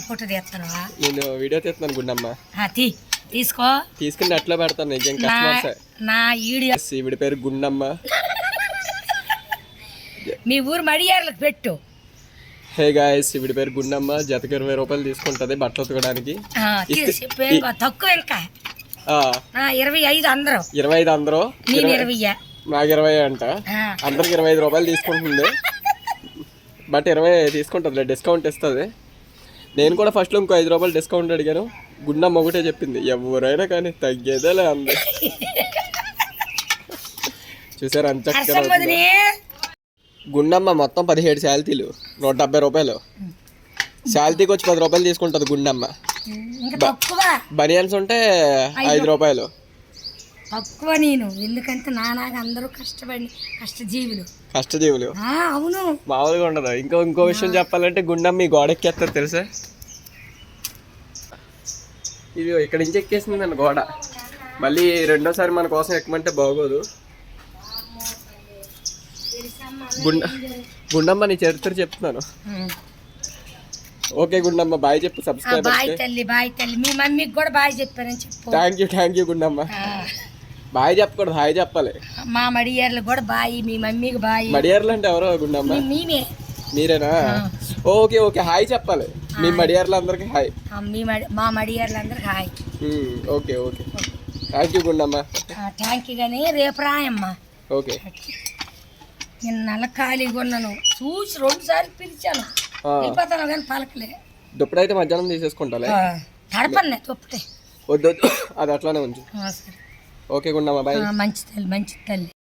Photo తీస్తాను. నేను video తీస్తున్నాను గుండమ్మ. తీసుకో. తీసుకుని అట్లా పెడతాను. ఇంకేం కస్టమర్స్. నా వీడియో. ఈవిడ పేరు గుండమ్మ. మీ ఊరు మడియార్లకు పెట్టు. హే గాయస్, ఈవిడ పేరు గుండమ్మ. జతకి 20 రూపాయలు తీసుకుంటది బట్టలు ఉతకడానికి. తక్కువ ఇంకా 25 అందరూ. 25 అందరూ. నేను 20. నాకు 20 అంట. అందరికి 25 రూపాయలు తీసుకుంటుంది. బట్ 20 తీసుకుంటుంది, డిస్కౌంట్ ఇస్తుంది. నేను కూడా ఫస్ట్లో ఇంకో 5 రూపాయలు డిస్కౌంట్ అడిగాను. గుండమ్మ ఒకటే చెప్పింది, ఎవరైనా కానీ తగ్గేదేలే అంది. చూసారు అంత గుండమ్మ. మొత్తం 17 శాలతీలు, 170 రూపాయలు. శాలతీకి వచ్చి 10 రూపాయలు తీసుకుంటుంది గుండమ్మ. బనియన్స్ ఉంటే 5 రూపాయలు తక్కువ. నేను ఎందుకంటే నానాగా అందరూ కష్టజీవులు. అవును, మామూలుగా ఉండదు. ఇంకో విషయం చెప్పాలంటే గుండమ్మ ఈ గోడెక్కేస్తారు తెలుసా. ఇది ఇక్కడ నుంచి ఎక్కేసింది నన్ను గోడ. మళ్ళీ రెండోసారి మన కోసం ఎక్కమంటే బాగోదు. గుండమ్మ నీ చరిత్ర చెప్తున్నాను. ఓకే గుండమ్మ, బాయ్ చెప్పు సబ్స్క్రైబర్. బాయ్ తల్లి. మీ మమ్మీకి కూడా బాయ్ చెప్పానని చెప్పు. Thank you Gundamma. బాయ్ చెప్పకూడదు, హాయ్ చెప్పాలి. మా మడియార్లు కూడా బాయ్, మీ మమ్మీకి బాయ్. మడియార్లు అంటే ఎవరో గుండమ్మ? మీరేనా? ఓకే హాయ్ చెప్పాలి. మీ మడియార్లు అందరికి హాయ్. మా మడియార్లు అందరికి hi. Okay thank you Gundamma. Thank you. కానీ రేపు రాయమ్మా. ఓకే. నేను నల్ల ఖాళీగా ఉన్నాను. చూసి 2 సార్లు పిలిచాను, వెళ్ళిపోతాను కానీ పలకలే. దుప్పుడైతే మధ్యాహ్నం తీసేసుకుంటా. తడపలే తొప్పితే వద్దు, అది అట్లానే ఉంచు. Okay Gundamma, bye. మంచి తల్లి.